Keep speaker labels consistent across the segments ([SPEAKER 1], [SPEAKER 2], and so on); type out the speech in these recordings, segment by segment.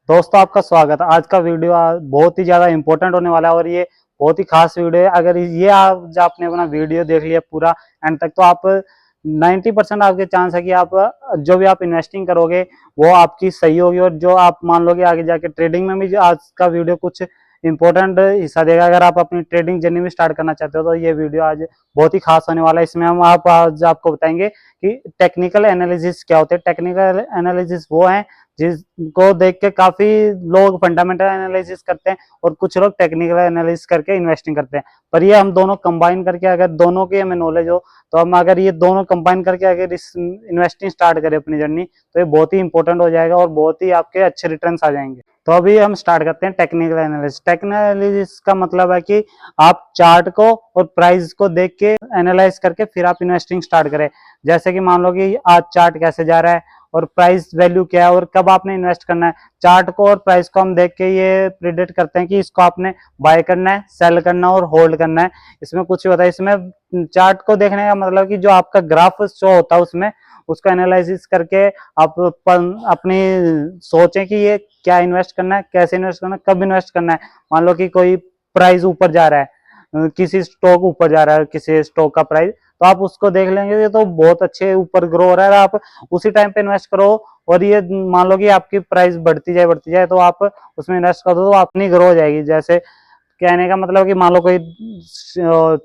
[SPEAKER 1] दोस्तों आपका स्वागत है। आज का वीडियो बहुत ही ज़्यादा इंपॉर्टेंट होने वाला है और ये बहुत ही खास वीडियो है। अगर ये आप जो आपने अपना वीडियो देख लिया पूरा एंड तक, तो आप 90% आपके चांस है कि आप जो भी आप इन्वेस्टिंग करोगे वो आपकी सही होगी। और जो आप मान लो कि आगे जाके ट्रेडिंग में भी जो आज का वीडियो कुछ इंपॉर्टेंट हिस्सा देगा। अगर आप अपनी ट्रेडिंग जर्नी में स्टार्ट करना चाहते हो तो ये वीडियो आज बहुत ही खास होने वाला है। इसमें हम आप आज आपको बताएंगे कि टेक्निकल एनालिसिस क्या होते हैं। टेक्निकल एनालिसिस वो है जिसको देख के काफी लोग फंडामेंटल एनालिसिस करते हैं और कुछ लोग टेक्निकल एनालिसिस करके इन्वेस्टिंग करते हैं। पर ये हम दोनों कंबाइन करके, अगर दोनों की हमें नॉलेज हो तो हम अगर ये दोनों कंबाइन करके अगर इस इन्वेस्टिंग स्टार्ट करें अपनी जर्नी, तो ये बहुत ही इंपॉर्टेंट हो जाएगा और बहुत ही आपके अच्छे रिटर्न्स आ जाएंगे। तो अभी हम स्टार्ट करते हैं टेक्निकल एनालिसिस। टेक्निकल एनालिसिस का मतलब है कि आप चार्ट को और प्राइस को देख के एनालाइज करके फिर आप इन्वेस्टिंग स्टार्ट करें। जैसे कि मान लो कि आज चार्ट कैसे जा रहा है और प्राइस वैल्यू क्या है और कब आपने इन्वेस्ट करना है। चार्ट को और प्राइस को हम देख के ये प्रिडिक्ट करते हैं कि इसको आपने बाय करना है, सेल करना है और होल्ड करना है। इसमें कुछ ही होता है। इसमें चार्ट को देखने का मतलब कि जो आपका ग्राफ शो होता है उसमें उसको एनालिसिस करके आप अपनी सोचें कि ये क्या इन्वेस्ट करना है, कैसे इन्वेस्ट करना है, कब इन्वेस्ट करना है। मान लो कि कोई प्राइस ऊपर जा रहा है, किसी स्टॉक ऊपर जा रहा है, किसी स्टॉक का प्राइस, तो आप उसको देख लेंगे ये तो बहुत अच्छे ऊपर ग्रो हो रहा है, आप उसी टाइम पे इन्वेस्ट करो। और ये मान लो कि आपकी प्राइस बढ़ती जाए तो आप उसमें इन्वेस्ट कर दो तो अपनी ग्रो हो जाएगी। जैसे कहने का मतलब कि मान लो कोई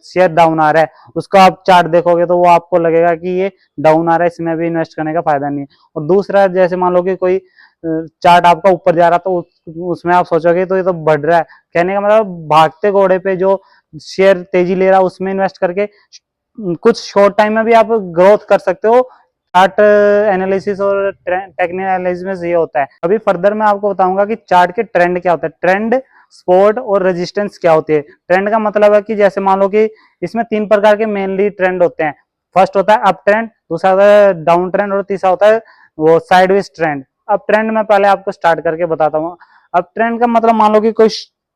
[SPEAKER 1] शेयर डाउन आ रहा है, उसको आप चार्ट देखोगे तो वो आपको लगेगा कि ये डाउन आ रहा है, इसमें भी इन्वेस्ट करने का फायदा नहीं है। और दूसरा, जैसे मान लो कि कोई चार्ट आपका ऊपर जा रहा तो उसमें आप सोचोगे तो ये तो बढ़ रहा है। कहने का मतलब भागते घोड़े पे जो शेयर तेजी ले रहा है उसमें इन्वेस्ट करके कुछ शॉर्ट टाइम में भी आप ग्रोथ कर सकते हो। चार्ट एनालिसिस और टेक्निकल एनालिसिस में ये होता है। अभी फर्दर मैं आपको बताऊंगा कि चार्ट के ट्रेंड क्या होता है, ट्रेंड, सपोर्ट और रेजिस्टेंस क्या होती है। ट्रेंड का मतलब है कि जैसे मान लो कि इसमें 3 प्रकार के मेनली ट्रेंड होते हैं। फर्स्ट होता है अप ट्रेंड, दूसरा होता है डाउन ट्रेंड और तीसरा होता है वो साइडवेज ट्रेंड। अप ट्रेंड में पहले आपको स्टार्ट करके बताता हूँ। अप ट्रेंड का मतलब मान लो कि कोई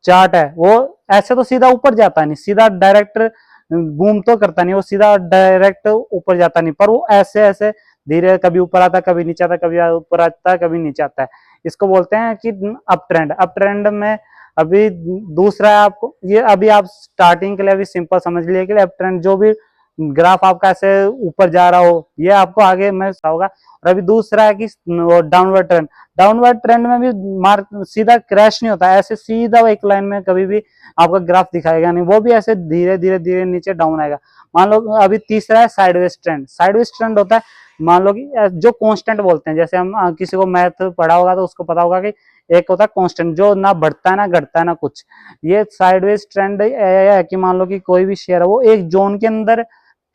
[SPEAKER 1] चार्ट है, वो ऐसे तो सीधा ऊपर जाता नहीं, सीधा डायरेक्ट बूम तो करता नहीं, वो सीधा डायरेक्ट ऊपर जाता नहीं, पर वो ऐसे ऐसे धीरे कभी ऊपर आता, कभी नीचे आता, कभी ऊपर आता है, कभी नीचे आता है। इसको बोलते हैं कि अप ट्रेंड। अप ट्रेंड में अभी दूसरा है आपको ये, अभी आप स्टार्टिंग के लिए अभी सिंपल समझ लिए कि अप ट्रेंड जो भी ग्राफ आपका ऐसे ऊपर जा रहा हो, ये आपको आगे में होगा। और अभी दूसरा है कि डाउनवर्ड ट्रेंड। डाउनवर्ड ट्रेंड में भी मार्क सीधा क्रैश नहीं होता है, ऐसे सीधा एक लाइन में कभी भी आपका ग्राफ दिखाएगा नहीं, वो भी ऐसे धीरे धीरे धीरे नीचे डाउन आएगा। मान लो अभी तीसरा है साइडवेज ट्रेंड। साइडवेज ट्रेंड होता है, मान लो कि जो कांस्टेंट बोलते हैं, जैसे हम किसी को मैथ पढ़ा होगा तो उसको पता होगा कि एक होता है कांस्टेंट जो ना बढ़ता है ना घटता है ना कुछ। ये साइडवेज ट्रेंड है कि मान लो कि कोई भी शेयर है वो एक जोन के अंदर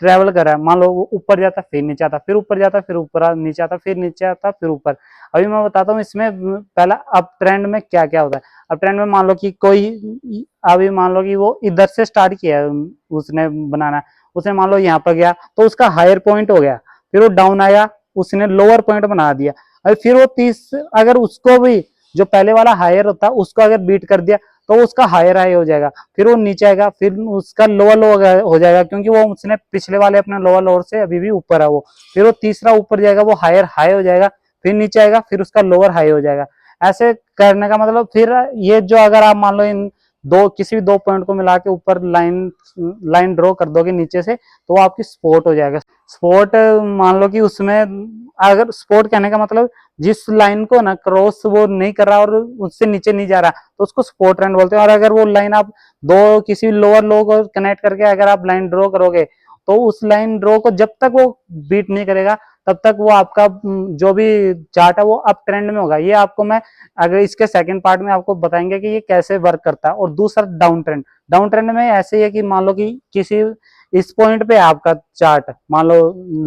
[SPEAKER 1] ट्रेवल कर रहा है। मान लो वो ऊपर जाता फिर नीचे आता, फिर ऊपर जाता फिर ऊपर नीचे आता, फिर नीचे आता फिर ऊपर। अभी मैं बताता हूँ इसमें पहला अप ट्रेंड में क्या क्या होता है। अप ट्रेंड में मान लो कि कोई अभी मान लो कि वो इधर से स्टार्ट किया है उसने बनाना, उसने मान लो यहाँ पर गया तो उसका हायर पॉइंट हो गया, फिर वो डाउन आया, उसने लोअर पॉइंट बना दिया। अभी फिर वो 30 अगर उसको भी जो पहले वाला हायर होता है उसको अगर बीट कर दिया तो उसका हायर हाई हो जाएगा, फिर वो नीचे आएगा, फिर उसका लोअर लो हो जाएगा क्योंकि वो उसने पिछले वाले अपने लोअर लोअर से अभी भी ऊपर है वो। फिर वो तीसरा ऊपर जाएगा, वो हायर हाई हो जाएगा, फिर नीचे आएगा, फिर उसका लोअर हाई हो जाएगा। ऐसे करने का मतलब फिर ये जो अगर आप मान लो इन दो किसी भी 2 पॉइंट को मिला के ऊपर लाइन ड्रॉ कर दोगे नीचे से तो वो आपकी स्पॉट हो जाएगा। स्पॉट मान लो कि उसमें अगर स्पॉट कहने का मतलब जिस लाइन को ना क्रॉस वो नहीं कर रहा और उससे नीचे नहीं जा रहा तो उसको स्पॉट ट्रेंड बोलते हैं। और अगर वो लाइन आप दो किसी लोअर लो को कनेक्ट करके अगर आप लाइन ड्रॉ करोगे तो उस लाइन ड्रॉ को जब तक वो बीट नहीं करेगा तब तक वो आपका जो भी चार्ट है वो अप ट्रेंड में होगा। ये आपको मैं अगर इसके सेकंड पार्ट में आपको बताएंगे कि ये कैसे वर्क करता है। और दूसरा डाउन ट्रेंड। डाउन ट्रेंड में ऐसे ही है कि मान लो कि किसी इस पॉइंट पे आपका चार्ट मान लो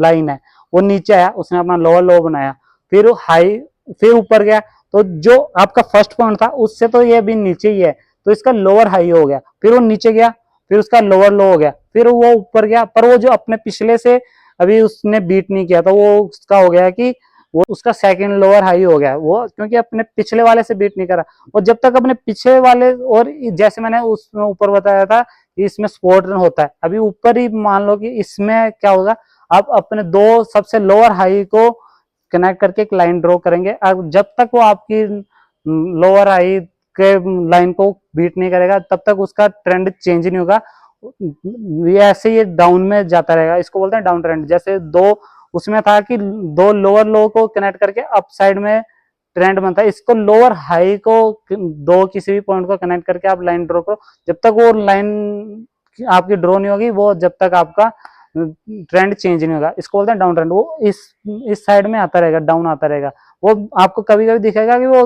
[SPEAKER 1] लाइन है, वो नीचे आया, उसने अपना लोअर लो बनाया, फिर हाई, फिर ऊपर गया, तो जो आपका फर्स्ट पॉइंट था उससे तो ये अभी नीचे ही है तो इसका लोअर हाई हो गया, फिर वो नीचे गया, फिर उसका लोअर लो हो गया, फिर वो ऊपर गया, पर वो जो अपने पिछले से अभी उसने बीट नहीं किया तो वो उसका हो गया कि वो उसका सेकंड लोअर हाई हो गया, वो क्योंकि अपने पिछले वाले से बीट नहीं करा। और जब तक अपने पिछले वाले, और जैसे मैंने उसमें ऊपर बताया था कि इसमें स्पॉट होता है, अभी ऊपर ही मान लो कि इसमें क्या होगा, आप अपने दो सबसे लोअर हाई को कनेक्ट करके एक लाइन ड्रॉ करेंगे। अब जब तक वो आपकी लोअर हाई के लाइन को बीट नहीं करेगा तब तक उसका ट्रेंड चेंज नहीं होगा। ये ऐसे ये डाउन में जाता रहेगा, इसको बोलते हैं डाउन ट्रेंड। जैसे दो उसमें था कि दो लोअर लो को कनेक्ट करके अप साइड में ट्रेंड बनता है, इसको लोअर हाई को दो किसी भी पॉइंट को कनेक्ट करके आप लाइन ड्रॉ करो, जब तक वो लाइन आपकी ड्रॉ नहीं होगी वो जब तक आपका ट्रेंड चेंज नहीं होगा, इसको बोलते हैं डाउन ट्रेंड। वो इस साइड में आता रहेगा, डाउन आता रहेगा। वो आपको कभी कभी दिखेगा कि वो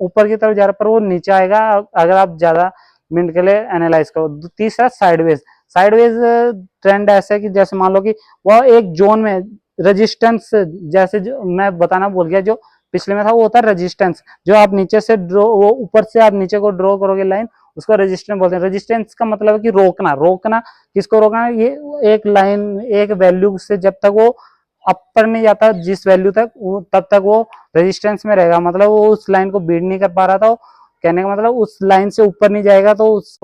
[SPEAKER 1] ऊपर की तरफ जा रहा है पर वो नीचे आएगा अगर आप ज्यादा मिनट के लिए एनालाइज करो। तीसरा साइडवेज। साइडवेज ट्रेंड ऐसे कि जैसे मान लो कि वह एक जोन में रेजिस्टेंस, जैसे जो मैं बताना भूल गया, जो पिछले में था वो होता है रेजिस्टेंस। जो आप नीचे से ड्रॉ, वो ऊपर से आप नीचे को ड्रॉ करोगे लाइन, उसको रेजिस्टेंस बोलते हैं। रेजिस्टेंस का मतलब है कि रोकना। रोकना किसको रोकना है? ये एक लाइन एक वैल्यू से जब तक वो अपर नहीं जाता जिस वैल्यू तक, तब तक वो रेजिस्टेंस में रहेगा, मतलब वो उस लाइन को बीट नहीं कर पा रहा था। कहने का मतलब उस लाइन से ऊपर नहीं जाएगा तो उस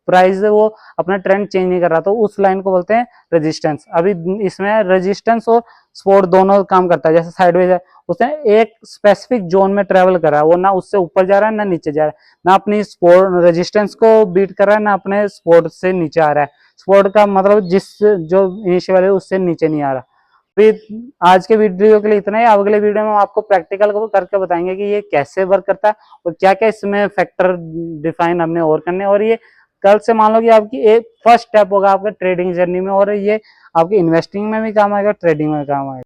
[SPEAKER 1] प्राइस वो अपना ट्रेंड चेंज नहीं कर रहा, तो उस लाइन को बोलते हैं रेजिस्टेंस। अभी इसमें रेजिस्टेंस और सपोर्ट दोनों काम करता है। जैसे साइडवेज है, उसने एक स्पेसिफिक जोन में ट्रेवल कर रहा है, वो ना उससे ऊपर जा रहा है ना नीचे जा रहा है, ना अपनी सपोर्ट रेजिस्टेंस को बीट कर रहा है ना अपने सपोर्ट से नीचे आ रहा है। सपोर्ट का मतलब जिस जो इनिशियल है उससे नीचे नहीं आ रहा। फिर आज के वीडियो के लिए इतना ही। अगले वीडियो में हम आपको प्रैक्टिकल करके बताएंगे कि ये कैसे वर्क करता है और क्या क्या इसमें फैक्टर डिफाइन हमने और करने। और ये कल से मान लो कि आपकी एक फर्स्ट स्टेप होगा आपके ट्रेडिंग जर्नी में, और ये आपकी इन्वेस्टिंग में भी काम आएगा, ट्रेडिंग में काम आएगा।